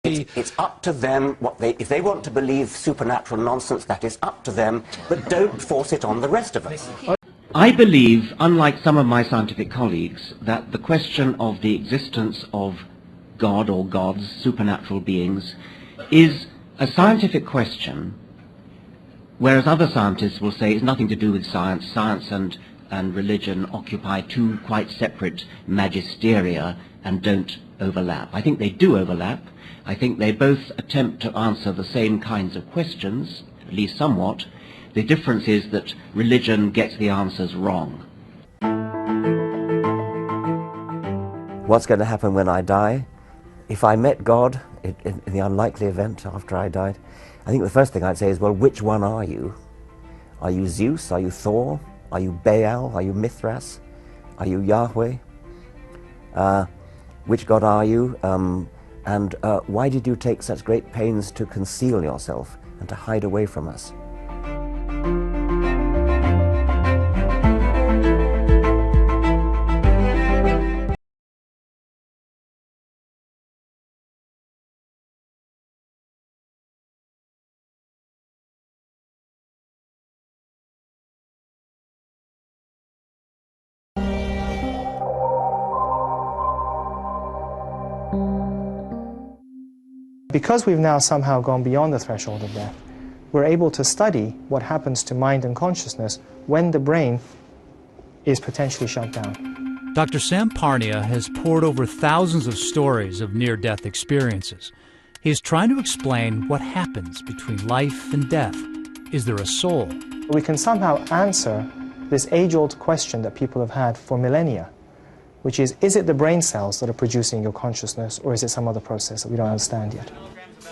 It's up to them if they want to believe supernatural nonsense, that is up to them, but don't force it on the rest of us. I believe, unlike some of my scientific colleagues, that the question of the existence of God or gods, supernatural beings, is a scientific question, whereas other scientists will say it's nothing to do with science. Science and religion occupy two quite separate magisteria and don't overlap. I think they do overlap. I think they both attempt to answer the same kinds of questions, at least somewhat. The difference is that religion gets the answers wrong. What's going to happen when I die? If I met God in the unlikely event after I died, I think the first thing I'd say is, well, which one are you? Are you Zeus? Are you Thor? Are you Baal? Are you Mithras? Are you Yahweh? Which God are you? And why did you take such great pains to conceal yourself and to hide away from us? Because we've now somehow gone beyond the threshold of death, we're able to study what happens to mind and consciousness when the brain is potentially shut down. Dr. Sam Πάρνια has pored over thousands of stories of near-death experiences. He is trying to explain what happens between life and death. Is there a soul? We can somehow answer this age-old question that people have had for millennia, which is it the brain cells that are producing your consciousness, or is it some other process that we don't understand yet?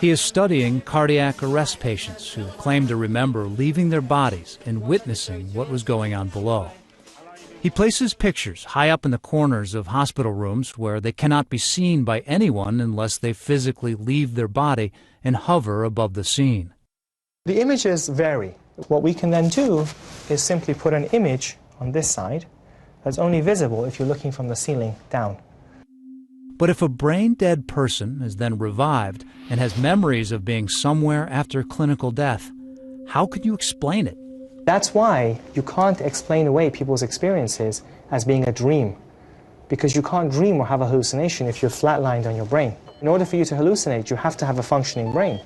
He is studying cardiac arrest patients who claim to remember leaving their bodies and witnessing what was going on below. He places pictures high up in the corners of hospital rooms where they cannot be seen by anyone unless they physically leave their body and hover above the scene. The images vary. What we can then do is simply put an image on this side that's only visible if you're looking from the ceiling down. But if a brain-dead person is then revived and has memories of being somewhere after clinical death, how could you explain it? That's why you can't explain away people's experiences as being a dream, because you can't dream or have a hallucination if you're flatlined on your brain. In order for you to hallucinate, you have to have a functioning brain.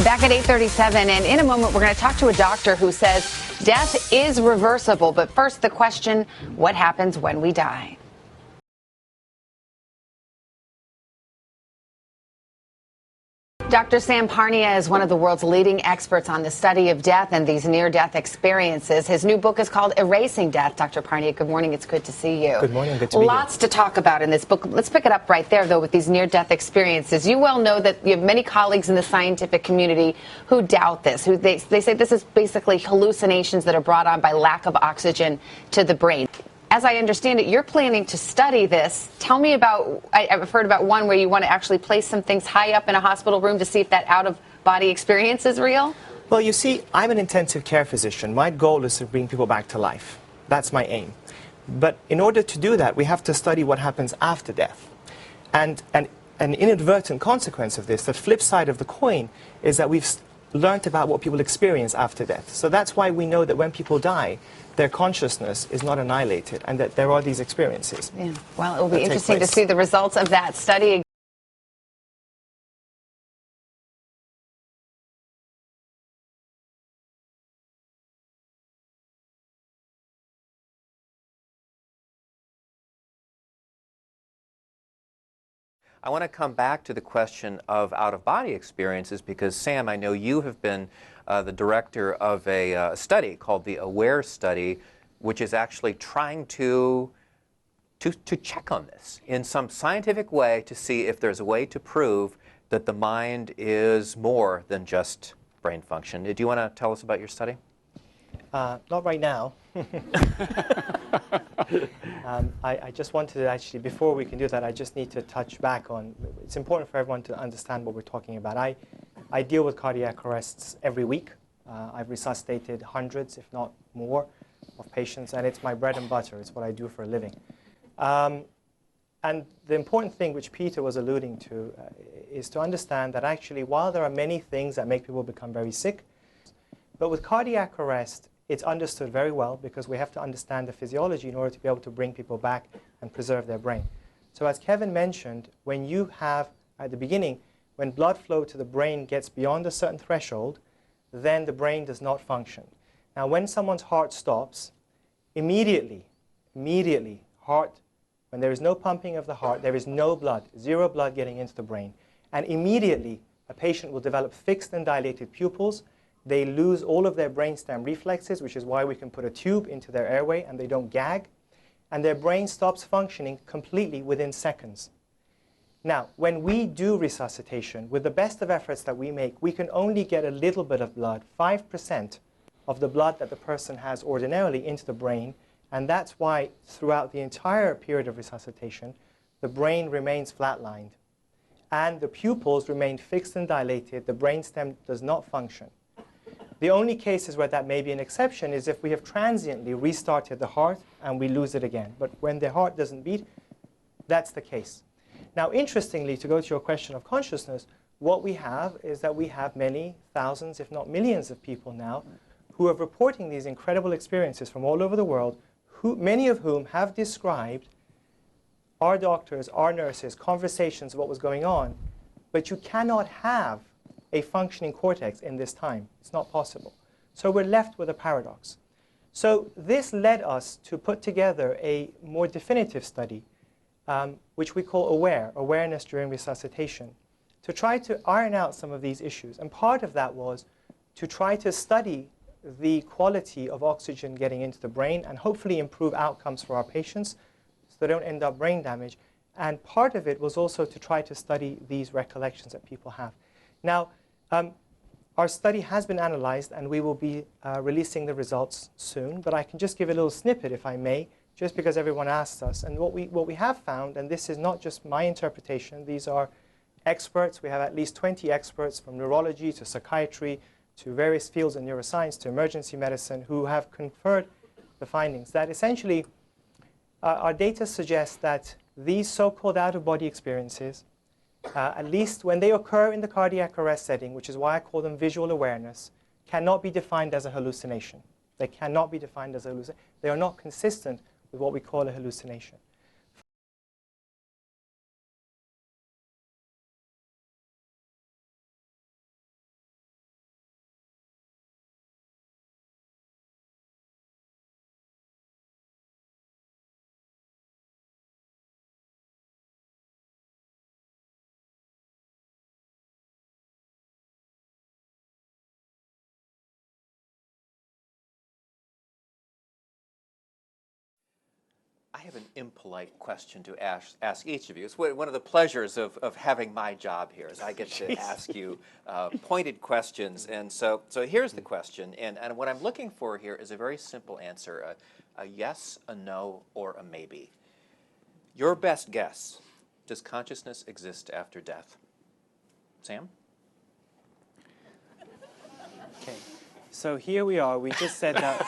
Back at 8:37, and in a moment we're going to talk to a doctor who says death is reversible. But first, the question, what happens when we die? Dr. Sam Πάρνια is one of the world's leading experts on the study of death and these near-death experiences. His new book is called Erasing Death. Dr. Πάρνια, good morning. It's good to see you. Good morning. Good to be here. Lots to talk about in this book. Let's pick it up right there, though, with these near-death experiences. You well know that you have many colleagues in the scientific community who doubt this, who they say this is basically hallucinations that are brought on by lack of oxygen to the brain. As I understand it, you're planning to study this. Tell me about, I've heard about one where you want to actually place some things high up in a hospital room to see if that out-of-body experience is real? Well, you see, I'm an intensive care physician. My goal is to bring people back to life. That's my aim. But in order to do that, we have to study what happens after death. And an inadvertent consequence of this, the flip side of the coin, is that we've learned about what people experience after death. So that's why we know that when people die, their consciousness is not annihilated and that there are these experiences. Yeah. Well, it will be interesting to see the results of that study. I want to come back to the question of out-of-body experiences because, Sam, I know you have been the director of a study called the AWARE study, which is actually trying to check on this in some scientific way to see if there's a way to prove that the mind is more than just brain function. Do you want to tell us about your study? Not right now. I just wanted to actually, before we can do that, I just need to touch back on, it's important for everyone to understand what we're talking about. I deal with cardiac arrests every week. I've resuscitated hundreds, if not more, of patients, and it's my bread and butter. It's what I do for a living. And the important thing which Peter was alluding to is to understand that actually, while there are many things that make people become very sick, but with cardiac arrest, it's understood very well because we have to understand the physiology in order to be able to bring people back and preserve their brain. So as Kevin mentioned, when you have, at the beginning, when blood flow to the brain gets beyond a certain threshold, then the brain does not function. Now, when someone's heart stops, immediately, when there is no pumping of the heart, there is no blood, zero blood getting into the brain. And immediately, a patient will develop fixed and dilated pupils. They lose all of their brainstem reflexes, which is why we can put a tube into their airway and they don't gag. And their brain stops functioning completely within seconds. Now, when we do resuscitation, with the best of efforts that we make, we can only get a little bit of blood, 5% of the blood that the person has ordinarily into the brain. And that's why throughout the entire period of resuscitation, the brain remains flatlined. And the pupils remain fixed and dilated. The brainstem does not function. The only cases where that may be an exception is if we have transiently restarted the heart and we lose it again. But when the heart doesn't beat, that's the case. Now, interestingly, to go to your question of consciousness, what we have is that we have many thousands, if not millions of people now who are reporting these incredible experiences from all over the world, many of whom have described our doctors, our nurses, conversations of what was going on. But you cannot have a functioning cortex in this time. It's not possible. So we're left with a paradox. So this led us to put together a more definitive study, which we call awareness during resuscitation, to try to iron out some of these issues. And part of that was to try to study the quality of oxygen getting into the brain and hopefully improve outcomes for our patients so they don't end up brain damage. And part of it was also to try to study these recollections that people have. Now, our study has been analyzed, and we will be releasing the results soon. But I can just give a little snippet, if I may, just because everyone asked us. And what we have found, and this is not just my interpretation, these are experts. We have at least 20 experts from neurology to psychiatry to various fields in neuroscience to emergency medicine who have conferred the findings that essentially our data suggests that these so-called out-of-body experiences, at least when they occur in the cardiac arrest setting, which is why I call them visual awareness, cannot be defined as a hallucination. They cannot be defined as a hallucination. They are not consistent with what we call a hallucination. I have an impolite question to ask each of you. It's one of the pleasures of having my job here is I get to ask you pointed questions. And so here's the question. And what I'm looking for here is a very simple answer, a yes, a no, or a maybe. Your best guess, does consciousness exist after death? Sam? Okay. So here we are. We just said that.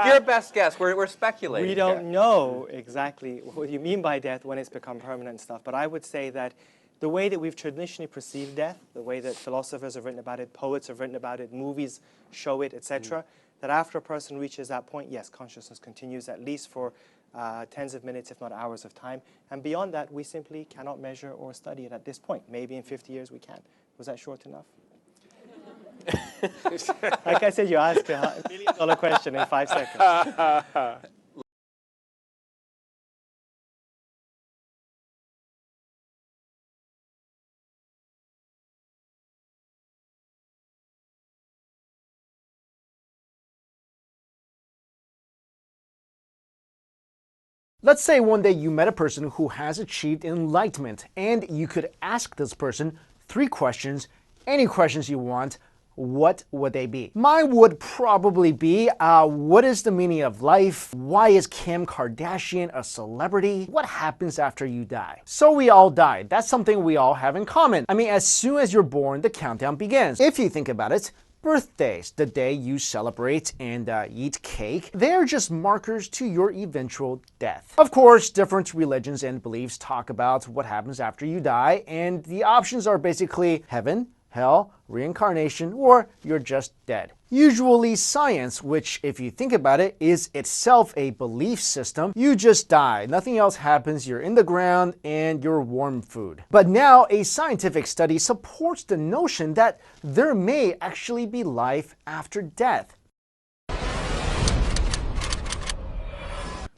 Your best guess. We're speculating. We don't know exactly what you mean by death when it's become permanent and stuff. But I would say that the way that we've traditionally perceived death, the way that philosophers have written about it, poets have written about it, movies show it, etc., that after a person reaches that point, yes, consciousness continues at least for tens of minutes, if not hours of time. And beyond that, we simply cannot measure or study it at this point. Maybe in 50 years we can. Was that short enough? Like I said, you asked a $1 million question in 5 seconds. Let's say one day you met a person who has achieved enlightenment, and you could ask this person 3 questions, any questions you want. what would they be? Mine would probably be, what is the meaning of life? Why is Kim Kardashian a celebrity? What happens after you die? So we all die. That's something we all have in common. I mean, as soon as you're born, the countdown begins. If you think about it, birthdays, the day you celebrate and eat cake, they're just markers to your eventual death. Of course, different religions and beliefs talk about what happens after you die, and the options are basically heaven, hell, reincarnation, or you're just dead. Usually science, which if you think about it, is itself a belief system. You just die, nothing else happens, you're in the ground and you're warm food. But now a scientific study supports the notion that there may actually be life after death.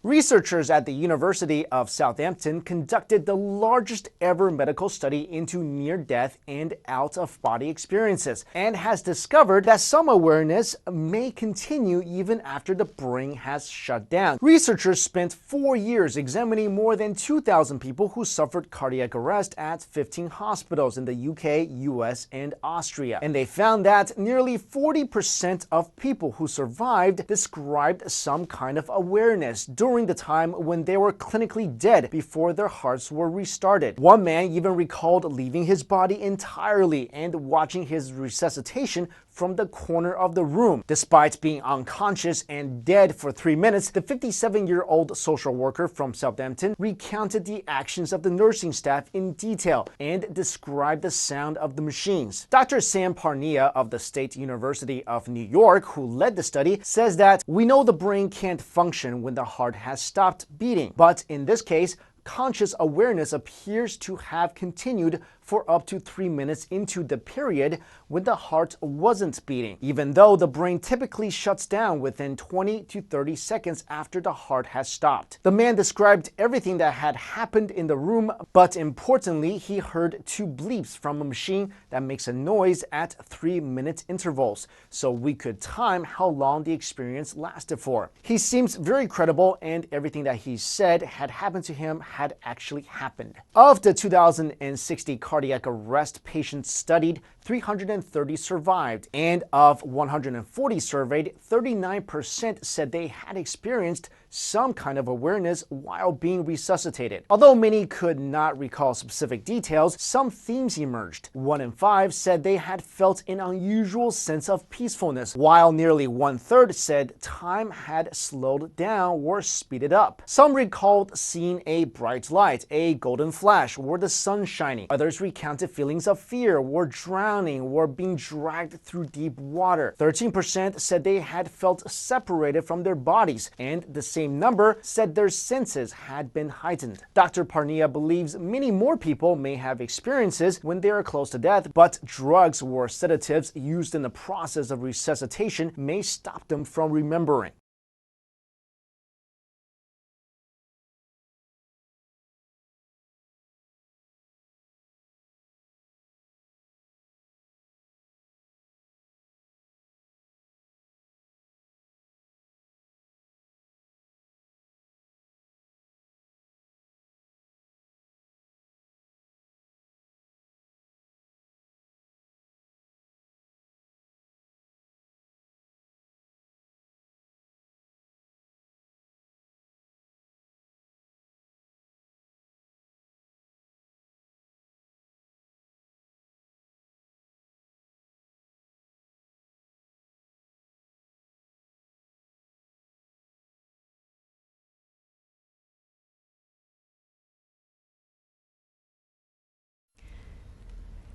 Researchers at the University of Southampton conducted the largest ever medical study into near-death and out-of-body experiences, and has discovered that some awareness may continue even after the brain has shut down. Researchers spent 4 years examining more than 2,000 people who suffered cardiac arrest at 15 hospitals in the UK, US, and Austria, and they found that nearly 40% of people who survived described some kind of awareness during the time when they were clinically dead before their hearts were restarted. One man even recalled leaving his body entirely and watching his resuscitation from the corner of the room. Despite being unconscious and dead for 3 minutes, the 57-year-old social worker from Southampton recounted the actions of the nursing staff in detail and described the sound of the machines. Dr. Sam Πάρνια of the State University of New York, who led the study, says that we know the brain can't function when the heart has stopped beating, but in this case, conscious awareness appears to have continued for up to 3 minutes into the period when the heart wasn't beating, even though the brain typically shuts down within 20 to 30 seconds after the heart has stopped. The man described everything that had happened in the room, but importantly, he heard 2 bleeps from a machine that makes a noise at 3-minute intervals, so we could time how long the experience lasted for. He seems very credible, and everything that he said had happened to him had actually happened. Of the 2,060 cardiac arrest patients studied, 330 survived, and of 140 surveyed, 39% said they had experienced some kind of awareness while being resuscitated. Although many could not recall specific details, some themes emerged. 1 in 5 said they had felt an unusual sense of peacefulness, while nearly 1/3 said time had slowed down or speeded up. Some recalled seeing a bright light, a golden flash, or the sun shining. Others recounted feelings of fear or drowning or being dragged through deep water. 13% said they had felt separated from their bodies, and the same number said their senses had been heightened. Dr. Πάρνια believes many more people may have experiences when they are close to death, but drugs or sedatives used in the process of resuscitation may stop them from remembering.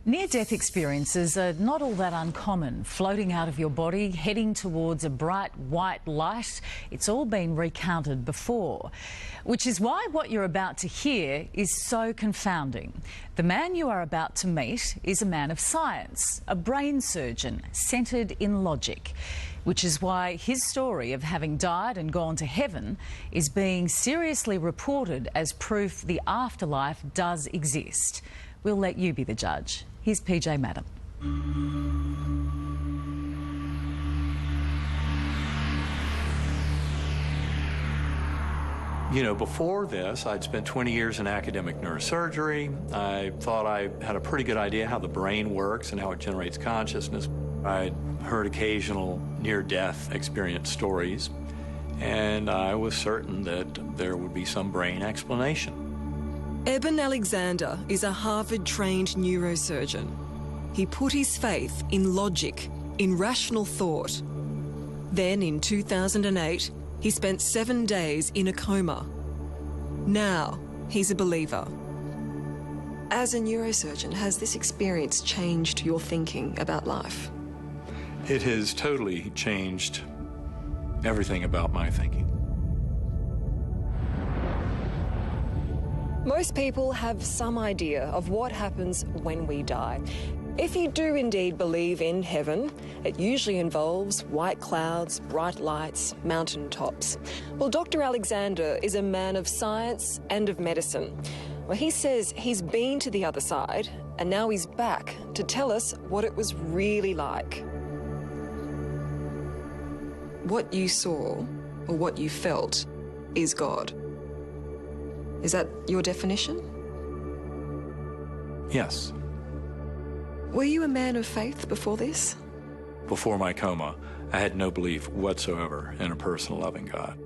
Near-death experiences are not all that uncommon. Floating out of your body, heading towards a bright white light, it's all been recounted before. Which is why what you're about to hear is so confounding. The man you are about to meet is a man of science, a brain surgeon centred in logic. Which is why his story of having died and gone to heaven is being seriously reported as proof the afterlife does exist. We'll let you be the judge. Here's PJ Madam. You know, before this, I'd spent 20 years in academic neurosurgery. I thought I had a pretty good idea how the brain works and how it generates consciousness. I'd heard occasional near-death experience stories, and I was certain that there would be some brain explanation. Eben Alexander is a Harvard-trained neurosurgeon. He put his faith in logic, in rational thought. Then, in 2008, he spent 7 days in a coma. Now, he's a believer. As a neurosurgeon, has this experience changed your thinking about life? It has totally changed everything about my thinking. Most people have some idea of what happens when we die. If you do indeed believe in heaven, it usually involves white clouds, bright lights, mountain tops. Well, Dr. Alexander is a man of science and of medicine. Well, he says he's been to the other side, and now he's back to tell us what it was really like. What you saw, or what you felt, is God. Is that your definition? Yes. Were you a man of faith before this? Before my coma, I had no belief whatsoever in a personal loving God.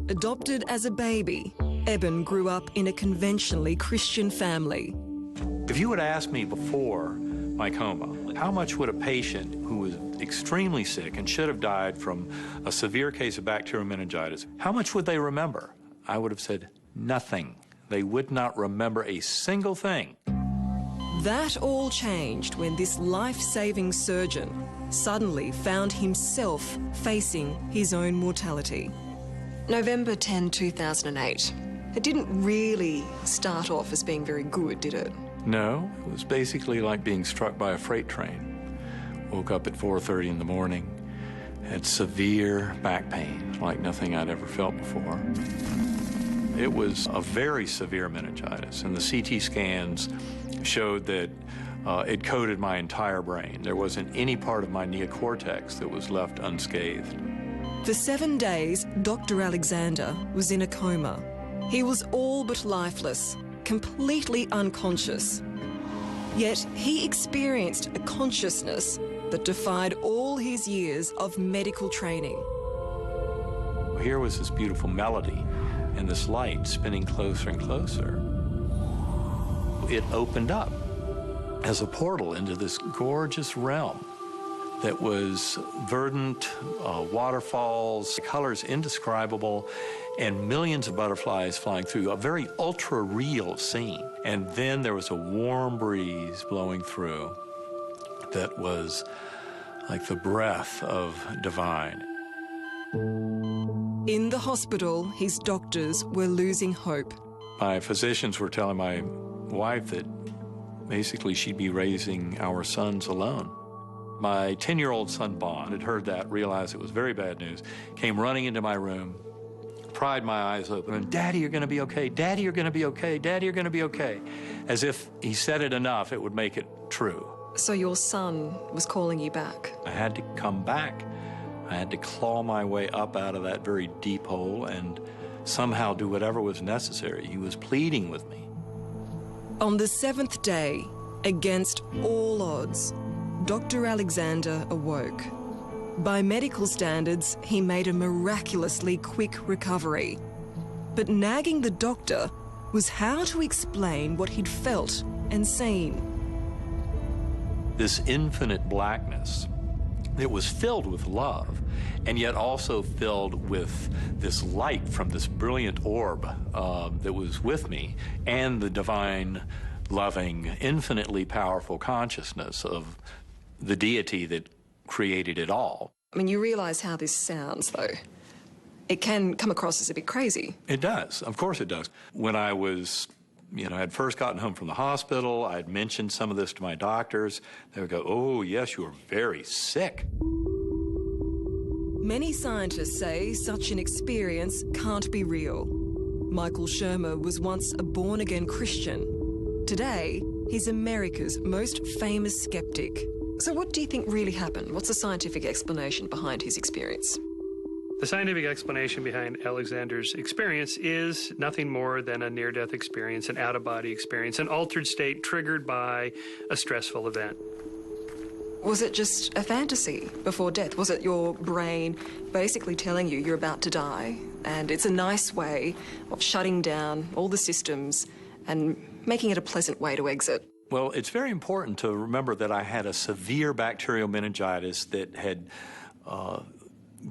Adopted as a baby, Eben grew up in a conventionally Christian family. If you would ask me before my coma, how much would a patient who was extremely sick and should have died from a severe case of bacterial meningitis, how much would they remember? I would have said nothing. They would not remember a single thing. That all changed when this life-saving surgeon suddenly found himself facing his own mortality. November 10, 2008. It didn't really start off as being very good, did it? No, it was basically like being struck by a freight train. Woke up at 4:30 in the morning, had severe back pain, like nothing I'd ever felt before. It was a very severe meningitis, and the CT scans showed that it coated my entire brain. There wasn't any part of my neocortex that was left unscathed. For 7 days, Dr. Alexander was in a coma. He was all but lifeless, completely unconscious. Yet he experienced a consciousness that defied all his years of medical training. Here was this beautiful melody and this light spinning closer and closer. It opened up as a portal into this gorgeous realm that was verdant, waterfalls, colors indescribable, and millions of butterflies flying through, a very ultra-real scene. And then there was a warm breeze blowing through that was like the breath of divine. In the hospital, his doctors were losing hope. My physicians were telling my wife that basically she'd be raising our sons alone. My 10-year-old son, Bond, had heard that, realized it was very bad news, came running into my room, pried my eyes open, and, "Daddy, you're going to be okay. Daddy, you're going to be okay. Daddy, you're going to be okay." As if he said it enough, it would make it true. So your son was calling you back? I had to come back. I had to claw my way up out of that very deep hole and somehow do whatever was necessary. He was pleading with me. On the 7th day, against all odds, Dr. Alexander awoke. By medical standards, he made a miraculously quick recovery. But nagging the doctor was how to explain what he'd felt and seen. This infinite blackness that was filled with love and yet also filled with this light from this brilliant orb that was with me and the divine, loving, infinitely powerful consciousness of the deity that created it all. I mean, you realize how this sounds, though. It can come across as a bit crazy. It does. Of course it does. When I was, had first gotten home from the hospital, I'd mentioned some of this to my doctors. They would go, "Oh, yes, you are very sick." Many scientists say such an experience can't be real. Michael Shermer was once a born-again Christian. Today, he's America's most famous skeptic. So what do you think really happened? What's the scientific explanation behind his experience? The scientific explanation behind Alexander's experience is nothing more than a near-death experience, an out-of-body experience, an altered state triggered by a stressful event. Was it just a fantasy before death? Was it your brain basically telling you you're about to die, and it's a nice way of shutting down all the systems and making it a pleasant way to exit? Well, it's very important to remember that I had a severe bacterial meningitis that had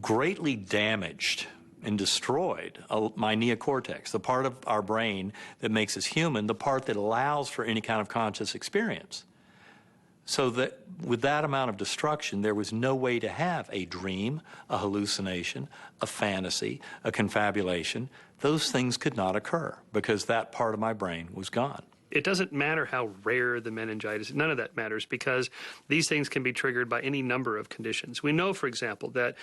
greatly damaged and destroyed my neocortex, the part of our brain that makes us human, the part that allows for any kind of conscious experience. So that with that amount of destruction, there was no way to have a dream, a hallucination, a fantasy, a confabulation. Those things could not occur because that part of my brain was gone. It doesn't matter how rare the meningitis, none of that matters, because these things can be triggered by any number of conditions. We know, for example, that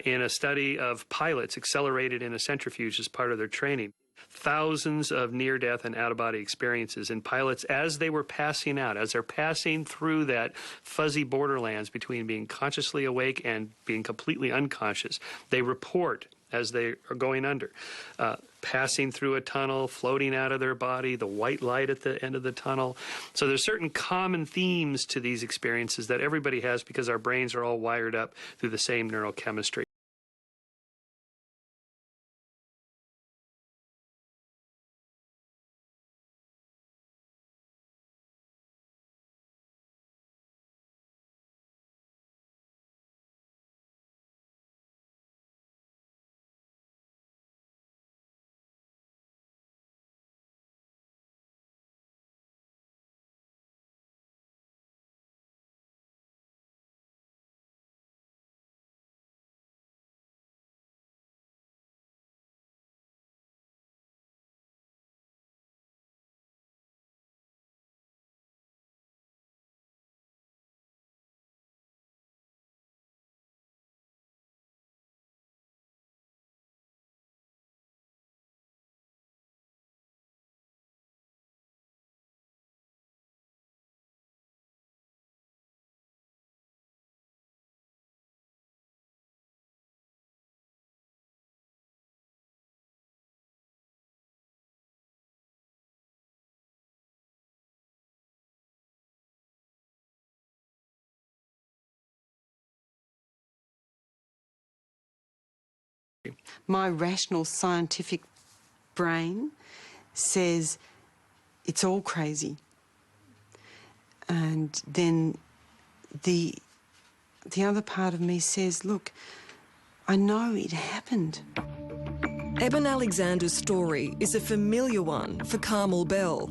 in a study of pilots accelerated in a centrifuge as part of their training, thousands of near-death and out-of-body experiences in pilots as they were passing out, as they're passing through that fuzzy borderlands between being consciously awake and being completely unconscious. They report as they are going under, passing through a tunnel, floating out of their body, the white light at the end of the tunnel. So there's certain common themes to these experiences that everybody has because our brains are all wired up through the same neurochemistry. My rational scientific brain says it's all crazy. And then the other part of me says, look, I know it happened. Eben Alexander's story is a familiar one for Carmel Bell.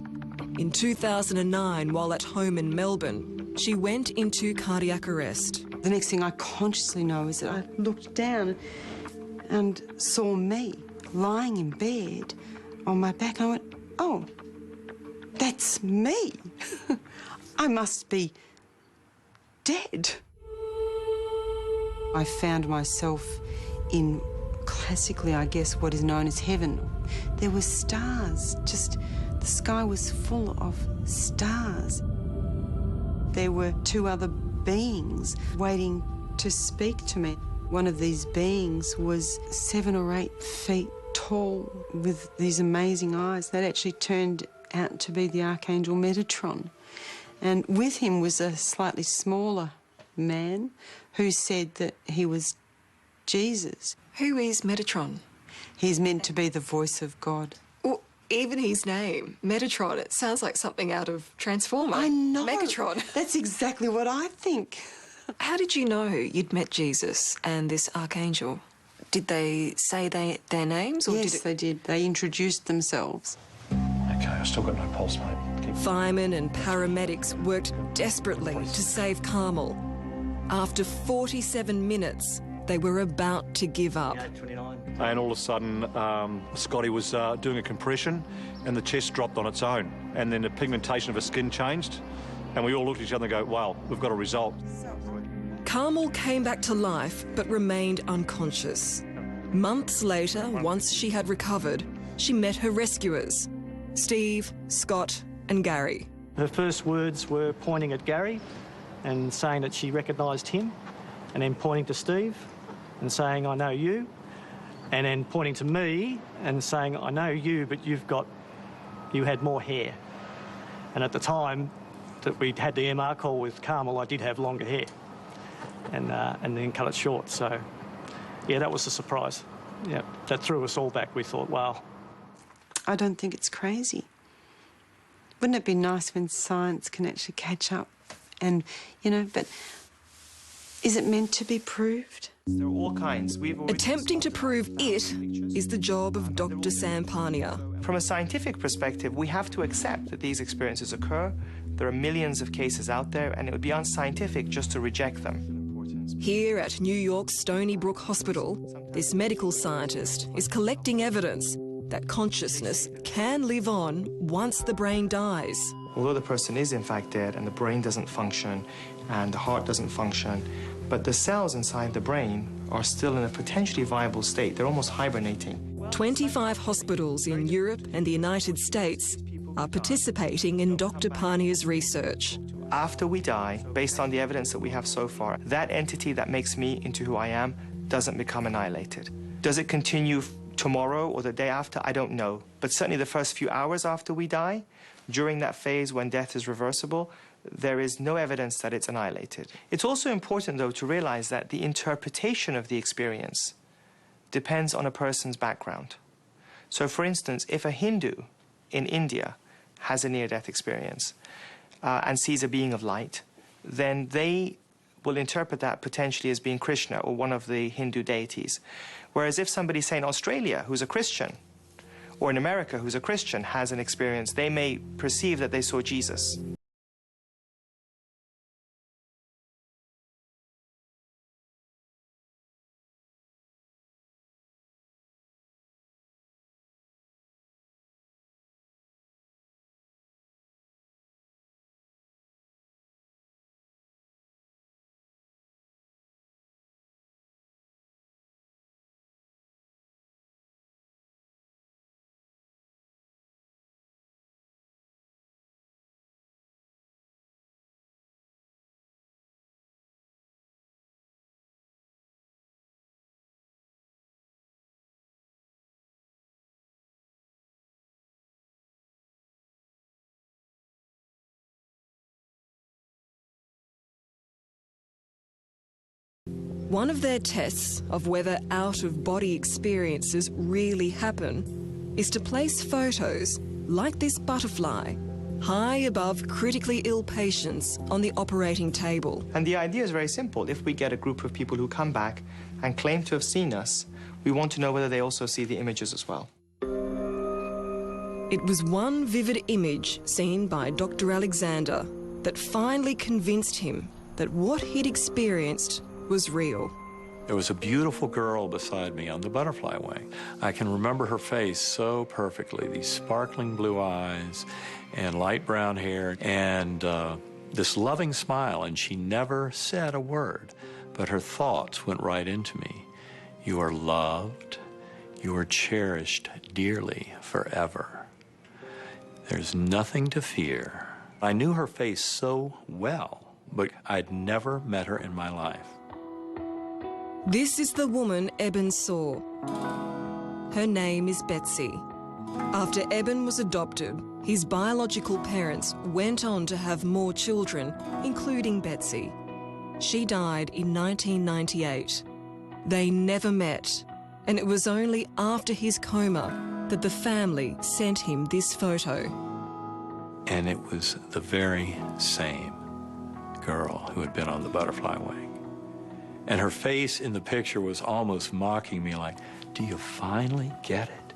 In 2009, while at home in Melbourne, she went into cardiac arrest. The next thing I consciously know is that I looked down and saw me lying in bed on my back. I went, oh, that's me. I must be dead. I found myself in, classically, I guess, what is known as heaven. There were stars, just the sky was full of stars. There were two other beings waiting to speak to me. One of these beings was 7 or 8 feet tall with these amazing eyes. That actually turned out to be the Archangel Metatron. And with him was a slightly smaller man who said that he was Jesus. Who is Metatron? He's meant to be the voice of God. Well, even his name, Metatron, it sounds like something out of Transformer. I know. Megatron. That's exactly what I think. How did you know you'd met Jesus and this archangel? Did they say their names? Or yes, they did. They introduced themselves. Okay, I've still got no pulse, mate. Firemen and paramedics worked desperately to save Carmel. After 47 minutes, they were about to give up. And all of a sudden, Scotty was doing a compression and the chest dropped on its own. And then the pigmentation of her skin changed. And we all looked at each other and go, wow, we've got a result. Carmel came back to life but remained unconscious. Months later, once she had recovered, she met her rescuers, Steve, Scott and Gary. Her first words were pointing at Gary and saying that she recognised him, and then pointing to Steve and saying, I know you, and then pointing to me and saying, I know you, but you had more hair. And at the time that we had the MR call with Carmel, I did have longer hair, and then cut it short. So, yeah, that was a surprise. Yeah, that threw us all back. We thought, wow. I don't think it's crazy. Wouldn't it be nice when science can actually catch up and, you know, but is it meant to be proved? There are all kinds. Attempting to prove it is the job of Dr. Sam Πάρνια. From a scientific perspective, we have to accept that these experiences occur. There are millions of cases out there, and it would be unscientific just to reject them. Here at New York's Stony Brook Hospital, this medical scientist is collecting evidence that consciousness can live on once the brain dies. Although the person is in fact dead and the brain doesn't function and the heart doesn't function, but the cells inside the brain are still in a potentially viable state. They're almost hibernating. 25 hospitals in Europe and the United States are participating in Dr. Πάρνιa's research. After we die, based on the evidence that we have so far, that entity that makes me into who I am doesn't become annihilated. Does it continue tomorrow or the day after? I don't know. But certainly the first few hours after we die, during that phase when death is reversible, there is no evidence that it's annihilated. It's also important, though, to realize that the interpretation of the experience depends on a person's background. So, for instance, if a Hindu in India has a near-death experience and sees a being of light, then they will interpret that potentially as being Krishna or one of the Hindu deities. Whereas if somebody, say, in Australia who's a Christian, or in America who's a Christian, has an experience, they may perceive that they saw Jesus. One of their tests of whether out-of-body experiences really happen is to place photos like this butterfly high above critically ill patients on the operating table. And the idea is very simple. If we get a group of people who come back and claim to have seen us, we want to know whether they also see the images as well. It was one vivid image seen by Dr. Alexander that finally convinced him that what he'd experienced was real. There was a beautiful girl beside me on the butterfly wing. I can remember her face so perfectly, these sparkling blue eyes and light brown hair and this loving smile, and she never said a word, but her thoughts went right into me. You are loved, you are cherished dearly forever. There's nothing to fear. I knew her face so well, but I'd never met her in my life. This is the woman Eben saw. Her name is Betsy. After Eben was adopted, his biological parents went on to have more children, including Betsy. She died in 1998. They never met, and it was only after his coma that the family sent him this photo. And it was the very same girl who had been on the butterfly wing. And her face in the picture was almost mocking me, like, do you finally get it?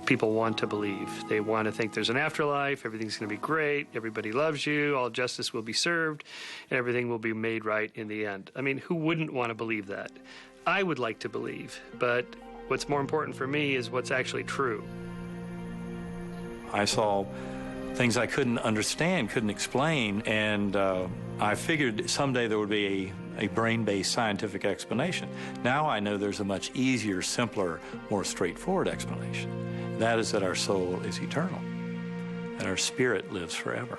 People want to believe. They want to think there's an afterlife, everything's going to be great, everybody loves you, all justice will be served, and everything will be made right in the end. I mean, who wouldn't want to believe that? I would like to believe, but what's more important for me is what's actually true. I saw things I couldn't understand, couldn't explain, and I figured someday there would be a brain-based scientific explanation. Now I know there's a much easier, simpler, more straightforward explanation. That is that our soul is eternal, that our spirit lives forever.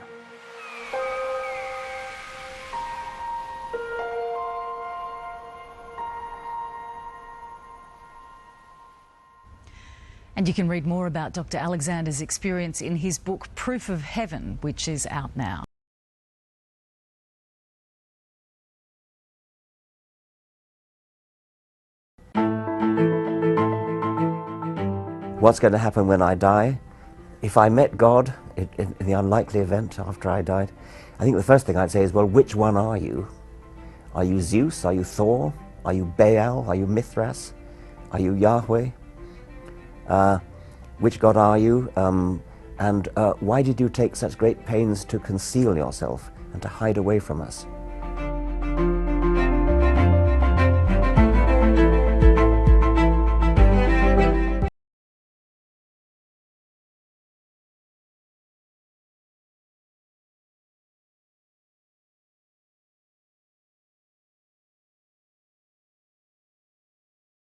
And you can read more about Dr. Alexander's experience in his book Proof of Heaven, which is out now. What's going to happen when I die? If I met God in the unlikely event after I died, I think the first thing I'd say is, well, which one are you? Are you Zeus? Are you Thor? Are you Baal? Are you Mithras? Are you Yahweh? Which God are you? And why did you take such great pains to conceal yourself and to hide away from us?